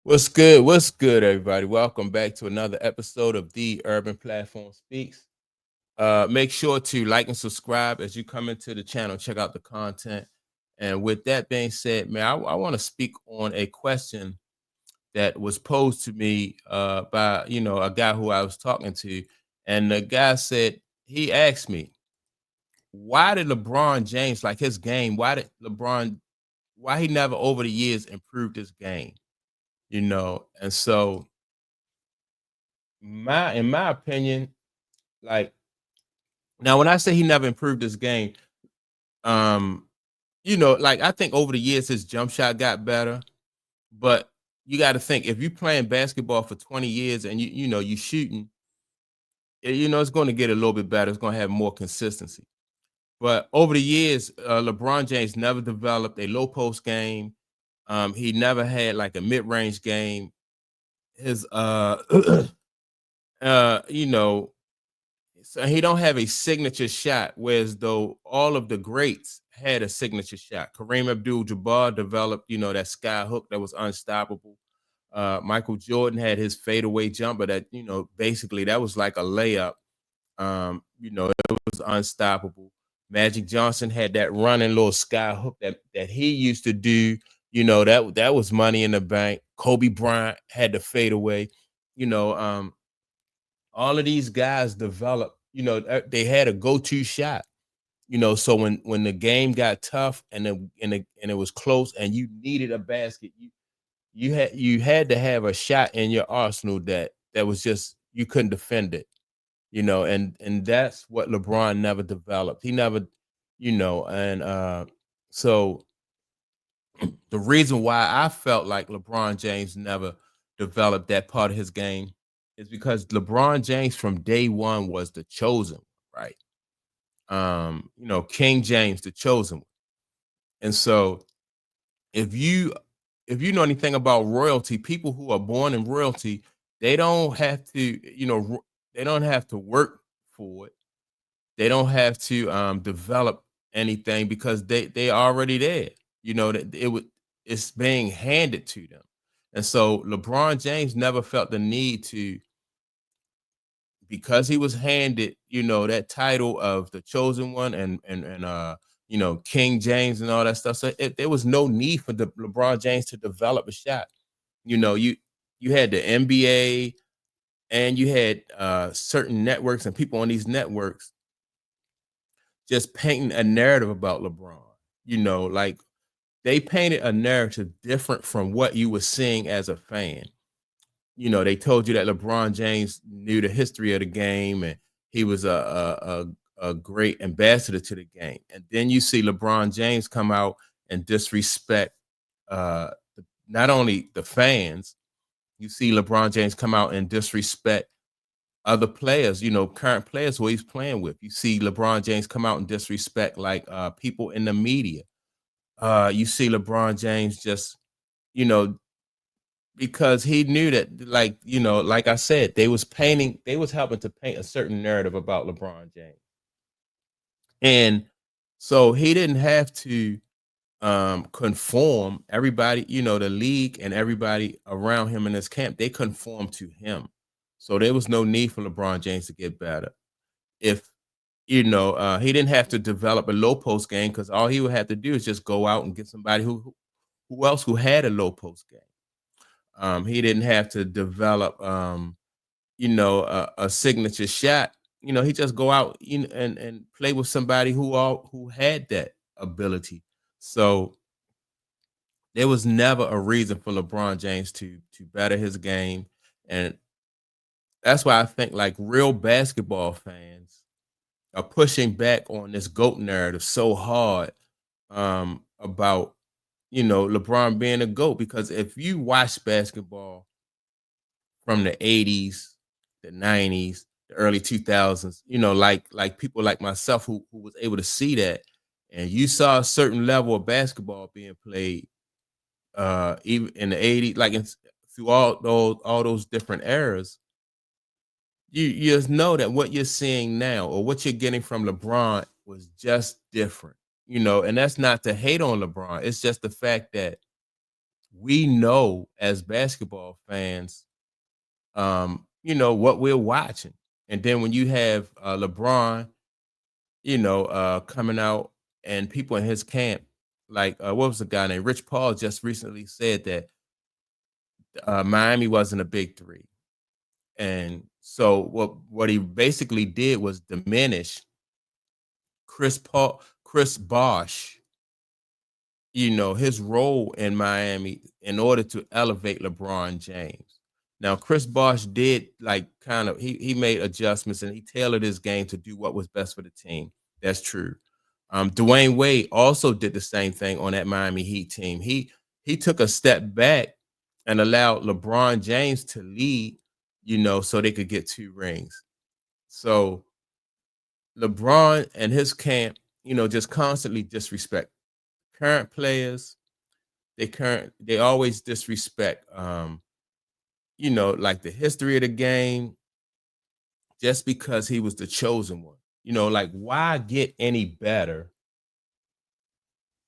What's good? What's good, everybody? Welcome back to another episode of The Urban Platform Speaks. Make sure to like and subscribe as you come into the channel. Check out the content. And with that being said, man, I want to speak on a question that was posed to me by a guy who I was talking to, and the guy said he asked me, why did LeBron James like his game? Why he never over the years improved his game? And so in my opinion, like now when I say he never improved his game, um, like I think over the years his jump shot got better, but you got to think if you're playing basketball for 20 years and you shooting, it's going to get a little bit better. It's going to have more consistency. But over the years, LeBron James never developed a low post game. He never had like a mid range game. His you know So he don't have a signature shot, whereas though all of the greats had a signature shot. Kareem Abdul-Jabbar developed, that sky hook that was unstoppable. Michael Jordan had his fadeaway jumper that, basically that was like a layup. It was unstoppable. Magic Johnson had that running little sky hook that he used to do. That was money in the bank. Kobe Bryant had the fadeaway. You know, all of these guys developed, they had a go-to shot, so when the game got tough and it was close and you needed a basket, you had to have a shot in your arsenal that was just you couldn't defend it, and that's what LeBron never developed. He never, and so the reason why I felt like LeBron James never developed that part of his game is because LeBron James from day one was the chosen one, right? King James, the chosen one. And so if you if you know anything about royalty, people who are born in royalty, they don't have to, they don't have to work for it. They don't have to develop anything because they already there. That it's being handed to them. And so LeBron James never felt the need to, because he was handed, that title of the chosen one and King James and all that stuff. So there was no need for the LeBron James to develop a shot. You had the NBA and you had certain networks and people on these networks just painting a narrative about LeBron. Like they painted a narrative different from what you were seeing as a fan. They told you that LeBron James knew the history of the game and he was a great ambassador to the game. And then you see LeBron James come out and disrespect uh, not only the fans, you see LeBron James come out and disrespect other players, current players who he's playing with. You see LeBron James come out and disrespect like people in the media. You see LeBron James just, you know, because he knew that, like, like I said, they was helping to paint a certain narrative about LeBron James. And so he didn't have to conform. Everybody, the league and everybody around him in his camp, they conformed to him. So there was no need for LeBron James to get better. If he didn't have to develop a low post game because all he would have to do is just go out and get somebody who else who had a low post game. He didn't have to develop, a signature shot. He just go out and play with somebody who had that ability. So there was never a reason for LeBron James to better his game, and that's why I think like real basketball fans are pushing back on this GOAT narrative so hard about LeBron being a GOAT, because if you watch basketball from the 80s, the 90s, the early 2000s, like people like myself who was able to see that, and you saw a certain level of basketball being played even in the 80s, like through all those different eras, you just know that what you're seeing now or what you're getting from LeBron was just different. And that's not to hate on LeBron. It's just the fact that we know as basketball fans, what we're watching. And then when you have LeBron, coming out and people in his camp, like what was the guy named Rich Paul just recently said that Miami wasn't a big three. And so what he basically did was diminish Chris Bosh, his role in Miami in order to elevate LeBron James. Now, Chris Bosh did like kind of he made adjustments and he tailored his game to do what was best for the team. That's true. Dwayne Wade also did the same thing on that Miami Heat team. He took a step back and allowed LeBron James to lead, so they could get 2 rings. So LeBron and his camp, just constantly disrespect current players. They always disrespect like the history of the game just because he was the chosen one. Like why get any better?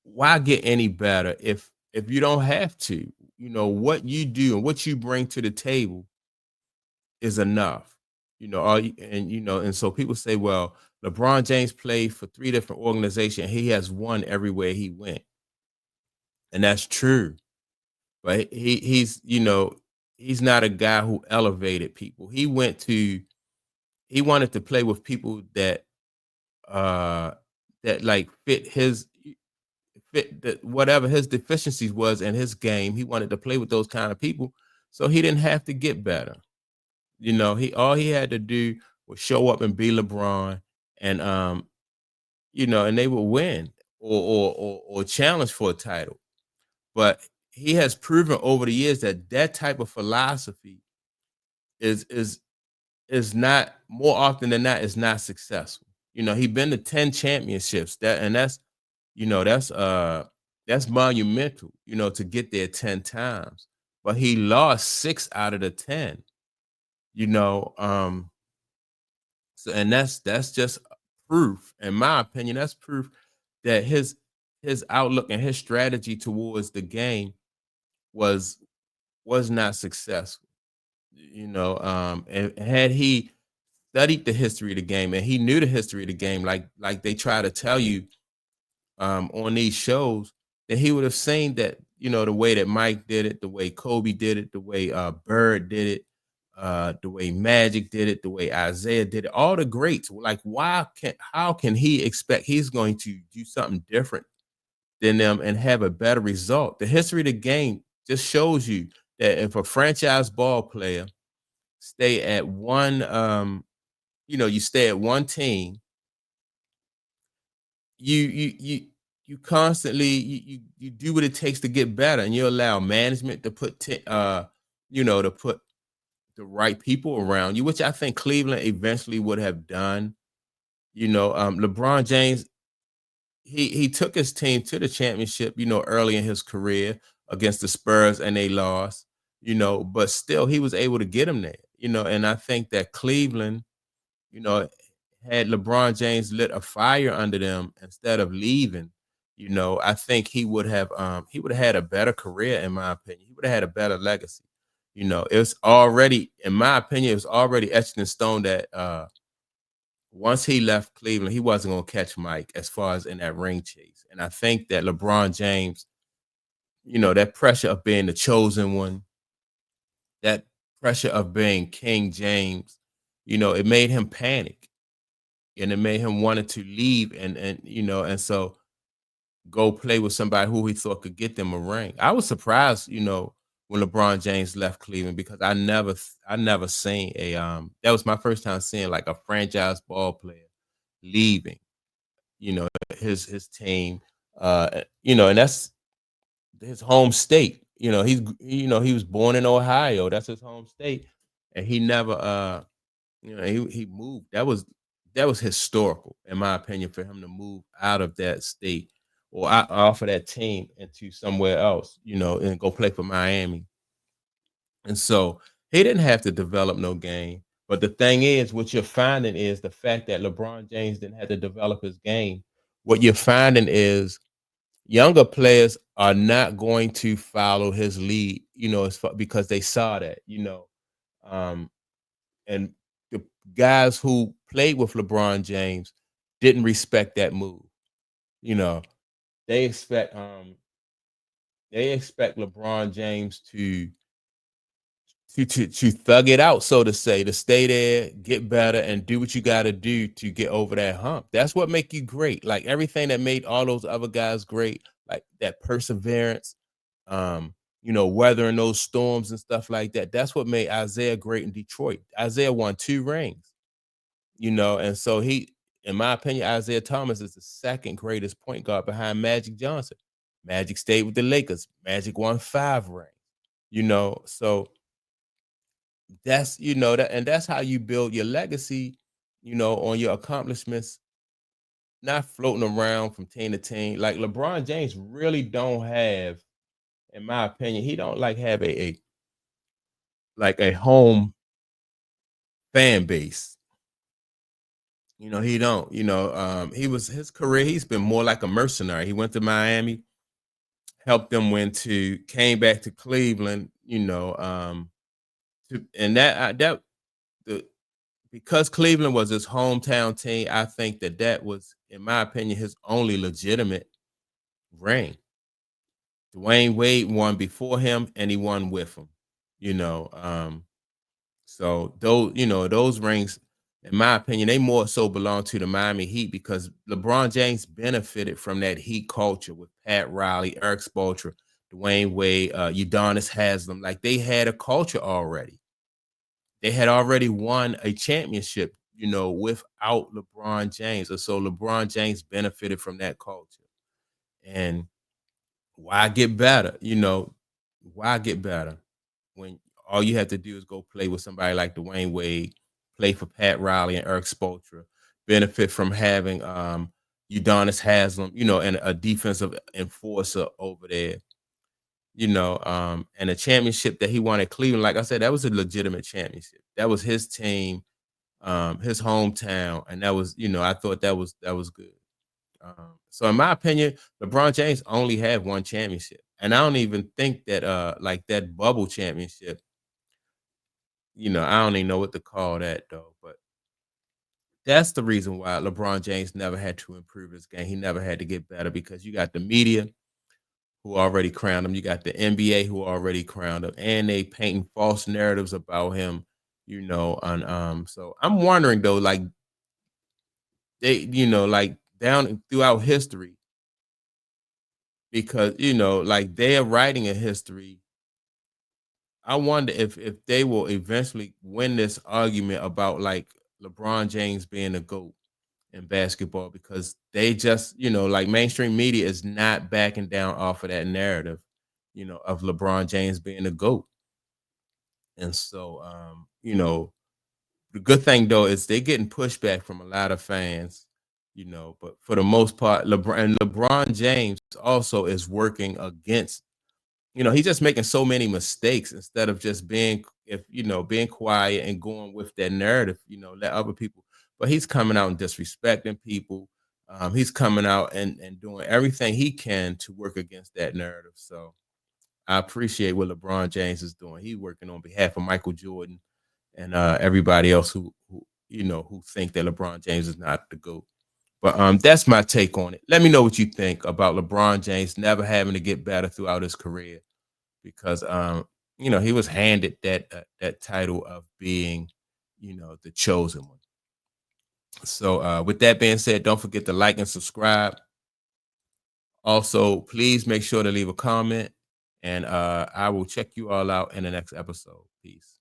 Why get any better if you don't have to? What you do and what you bring to the table is enough. And so people say, well, LeBron James played for 3 different organizations. He has won everywhere he went. And that's true. But he's not a guy who elevated people. He wanted to play with people that like fit whatever his deficiencies was in his game. He wanted to play with those kind of people, so he didn't have to get better. He all he had to do was show up and be LeBron, and and they would win or challenge for a title. But he has proven over the years that that type of philosophy is is is not more often than not is not successful. He's been to 10 championships. That's monumental, to get there 10 times. But he lost 6 out of the 10. You know, so and that's just proof, in my opinion, that's proof that his outlook and his strategy towards the game was was not successful. And had he studied the history of the game and he knew the history of the game, like they try to tell you on these shows, that he would have seen that, the way that Mike did it, the way Kobe did it, the way Bird did it, the way Magic did it, the way Isaiah did it, all the greats. Like, how can he expect he's going to do something different than them and have a better result? The history of the game just shows you that if a franchise ball player stay at one, you stay at one team, you constantly you do what it takes to get better, and you allow management to to put the right people around you, which I think Cleveland eventually would have done. LeBron James, he took his team to the championship, early in his career against the Spurs, and they lost. But still he was able to get him there. And I think that Cleveland, you know, had LeBron James lit a fire under them instead of leaving, I think he would have had a better career, in my opinion. He would have had a better legacy. It's already, in my opinion, it was already etched in stone that once he left Cleveland, he wasn't gonna catch Mike as far as in that ring chase. And I think that LeBron James, that pressure of being the chosen one, that pressure of being King James, it made him panic, and it made him wanted to leave, and so go play with somebody who he thought could get them a ring. I was surprised, when LeBron James left Cleveland, because I never seen that was my first time seeing like a franchise ball player leaving, his team, and that's his home state. He was born in Ohio. That's his home state, and he never he moved. That was historical, in my opinion, for him to move out of that state or off of that team into somewhere else, and go play for Miami. And so he didn't have to develop no game. But the thing is, what you're finding is the fact that LeBron James didn't have to develop his game. What you're finding is Younger players are not going to follow his lead, because they saw that, um, and the guys who played with LeBron James didn't respect that move. You know, they expect they expect LeBron James to thug it out, so to say, to stay there, get better, and do what you got to do to get over that hump. That's what make you great. Like everything that made all those other guys great, like that perseverance, um, weathering those storms and stuff like that. That's what made Isaiah great in Detroit. Isaiah won 2 rings, and so in my opinion, Isaiah Thomas is the second greatest point guard behind Magic Johnson. Magic stayed with the Lakers. Magic won 5 rings. So that's that, and that's how you build your legacy, on your accomplishments, not floating around from team to team. Like LeBron James really don't have, in my opinion, he don't like have a home fan base. He don't. His career, he's been more like a mercenary. He went to Miami, helped them came back to Cleveland, and that the because Cleveland was his hometown team, I think that was, in my opinion, his only legitimate ring. Dwayne Wade won before him, and he won with him. You know, so those rings, in my opinion, they more so belong to the Miami Heat because LeBron James benefited from that Heat culture with Pat Riley, Eric Spoelstra, Dwayne Wade, Udonis Haslem. Like they had a culture already. They had already won a championship, without LeBron James. And so LeBron James benefited from that culture. And why get better? Why get better when all you have to do is go play with somebody like Dwayne Wade, play for Pat Riley and Eric Spoelstra, benefit from having Udonis Haslem, and a defensive enforcer over there, and a championship that he won at Cleveland. Like I said, that was a legitimate championship. That was his team, his hometown, and that was, I thought that was good. So in my opinion, LeBron James only had one championship, and I don't even think that like that bubble championship. I don't even know what to call that though, but that's the reason why LeBron James never had to improve his game. He never had to get better because you got the media who already crowned him. You got the NBA who already crowned him, and they painting false narratives about him. And so I'm wondering though, like they, like down throughout history, because like they are writing a history. I wonder if they will eventually win this argument about like LeBron James being a GOAT in basketball because they just, like mainstream media is not backing down off of that narrative, of LeBron James being a GOAT. And so the good thing though is they're getting pushback from a lot of fans, but for the most part, LeBron James also is working against, he's just making so many mistakes instead of just being quiet and going with that narrative, let other people, but he's coming out and disrespecting people. He's coming out and doing everything he can to work against that narrative. So I appreciate what LeBron James is doing. He's working on behalf of Michael Jordan and everybody else who think that LeBron James is not the GOAT. But that's my take on it. Let me know what you think about LeBron James never having to get better throughout his career because he was handed that title of being, the chosen one. So with that being said, don't forget to like and subscribe. Also, please make sure to leave a comment, and I will check you all out in the next episode. Peace.